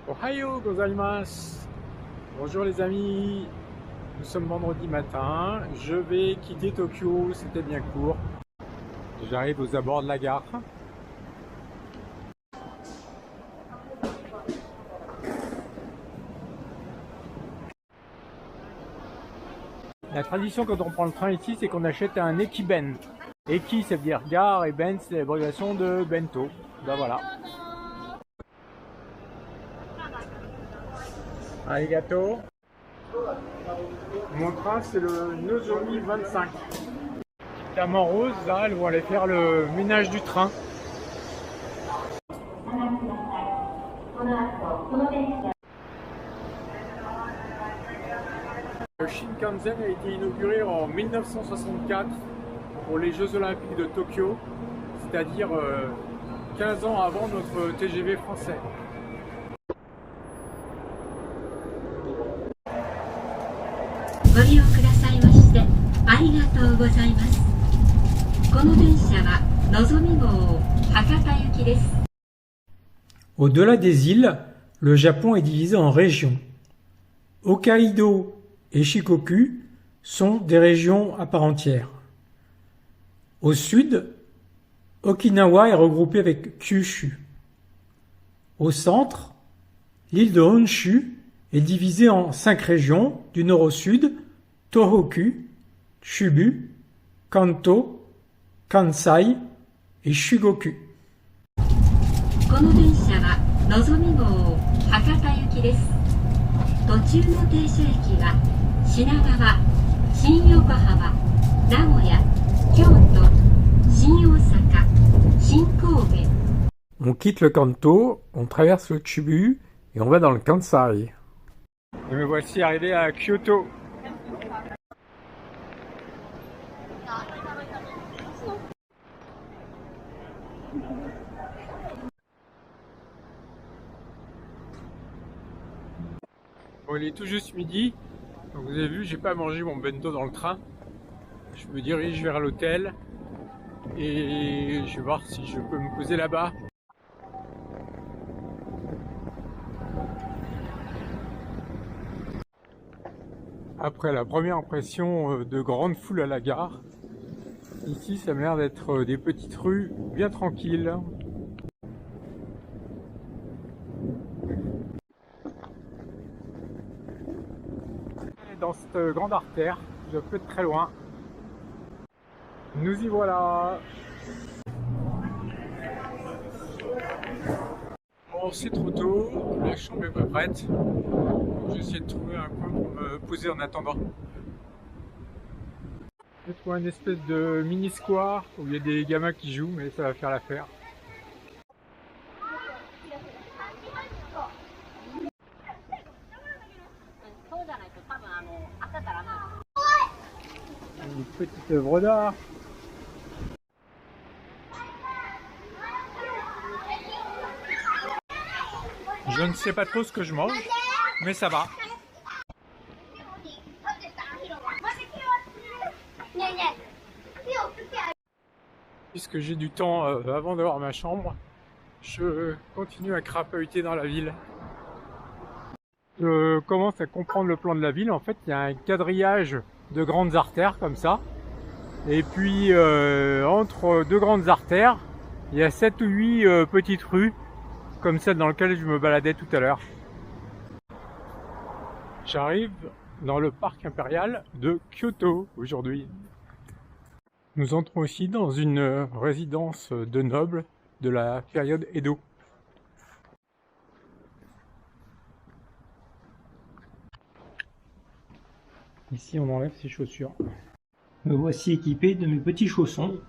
Ohayo gozaimasu. Bonjour les amis, nous sommes vendredi matin, je vais quitter Tokyo, c'était bien court. J'arrive aux abords de la gare. La tradition quand on prend le train ici, c'est qu'on achète un ekiben. Eki, ça veut dire gare, et ben, c'est l'abréviation de bento. Ben voilà. Arigato. Mon train, c'est le Nozomi 25. Dame en rose, là, elles vont aller faire le ménage du train. Le Shinkansen a été inauguré en 1964 pour les Jeux Olympiques de Tokyo, c'est-à-dire 15 ans avant notre TGV français. Au-delà des îles, le Japon est divisé en régions. Hokkaido et Shikoku sont des régions à part entière. Au sud, Okinawa est regroupée avec Kyushu. Au centre, l'île de Honshu est divisée en 5 régions, du nord au sud, Tohoku, Chubu, Kanto, Kansai et Shugoku. On quitte le Kanto, on traverse le Chubu et on va dans le Kansai. Et me voici arrivé à Kyoto. Bon, il est tout juste midi, donc vous avez vu, j'ai pas mangé mon bento dans le train. Je me dirige vers l'hôtel et je vais voir si je peux me poser là-bas. Après la première impression de grande foule à la gare, ici ça m'a l'air d'être des petites rues bien tranquilles. Dans cette grande artère, je peux être très loin. Nous y voilà. Bon, c'est trop tôt, la chambre est pas prête. Je vais essayer de trouver un coin pour me poser en attendant. J'ai trouvé une espèce de mini square où il y a des gamins qui jouent, mais ça va faire l'affaire. Une petite œuvre d'art. Je ne sais pas trop ce que je mange, mais ça va. Puisque j'ai du temps avant d'avoir ma chambre, je continue à crapahuter dans la ville. Je commence à comprendre le plan de la ville. En fait, il y a un quadrillage de grandes artères comme ça. Et puis, entre deux grandes artères, il y a 7 ou 8 petites rues, comme celle dans laquelle je me baladais tout à l'heure. J'arrive dans le parc impérial de Kyoto aujourd'hui. Nous entrons aussi dans une résidence de nobles de la période Edo. Ici, on enlève ses chaussures. Me voici équipé de mes petits chaussons.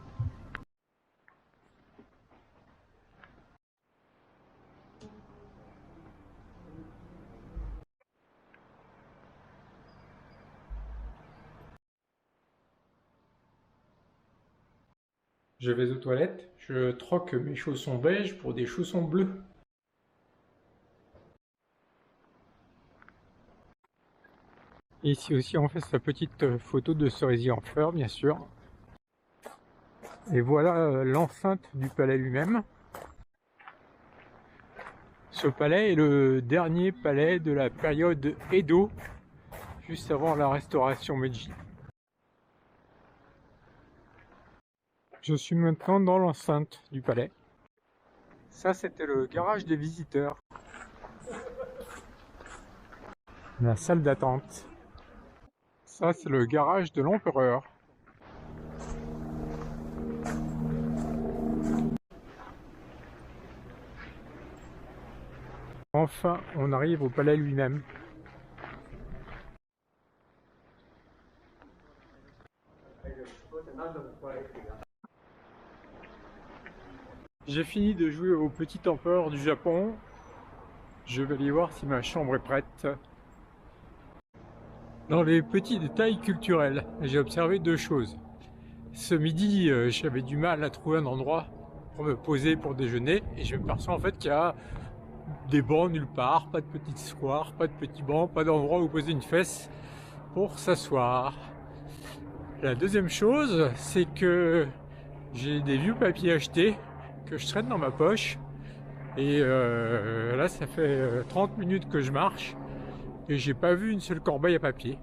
Je vais aux toilettes, je troque mes chaussons beige pour des chaussons bleus. Et ici aussi on fait sa petite photo de cerisier en fleurs bien sûr. Et voilà l'enceinte du palais lui-même. Ce palais est le dernier palais de la période Edo, juste avant la restauration Meiji. Je suis maintenant dans l'enceinte du palais. Ça, c'était le garage des visiteurs. La salle d'attente. Ça, c'est le garage de l'empereur. Enfin, on arrive au palais lui-même. J'ai fini de jouer au petit empereur du Japon. Je vais aller voir si ma chambre est prête. Dans les petits détails culturels, j'ai observé deux choses. Ce midi, j'avais du mal à trouver un endroit pour me poser pour déjeuner et je me perçois en fait qu'il y a des bancs nulle part, pas de petits squares, pas de petits bancs, pas d'endroit où poser une fesse pour s'asseoir. La deuxième chose, c'est que j'ai des vieux papiers achetés que je traîne dans ma poche et là ça fait 30 minutes que je marche et j'ai pas vu une seule corbeille à papier.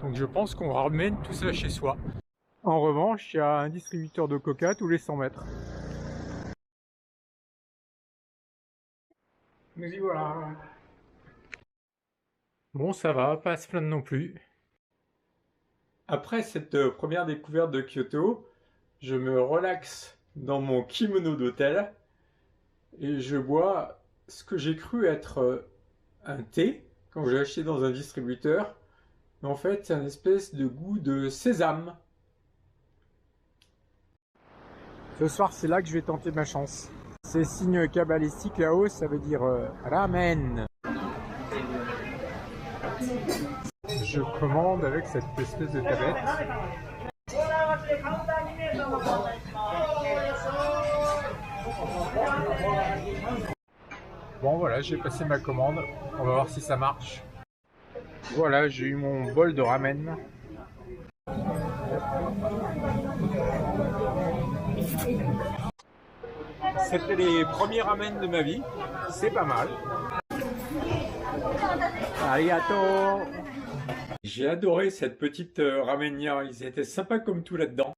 Donc je pense qu'on ramène tout ça chez soi. En revanche, il y a un distributeur de coca tous les 100 mètres. Nous y voilà. Bon, ça va, pas à se plaindre non plus. Après cette première découverte de Kyoto, je me relaxe dans mon kimono d'hôtel et je bois ce que j'ai cru être un thé quand j'ai acheté dans un distributeur. Mais en fait, c'est un espèce de goût de sésame. Ce soir, c'est là que je vais tenter ma chance. Ces signes cabalistiques là-haut, ça veut dire ramen. Je commande avec cette espèce de tablette. Bon voilà, j'ai passé ma commande. On va voir si ça marche. Voilà, j'ai eu mon bol de ramen. C'était les premiers ramen de ma vie. C'est pas mal. Arigato. J'ai adoré cette petite ramenia. Ils étaient sympas comme tout là-dedans.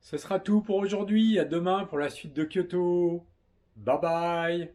Ce sera tout pour aujourd'hui. À demain pour la suite de Kyoto. Bye bye.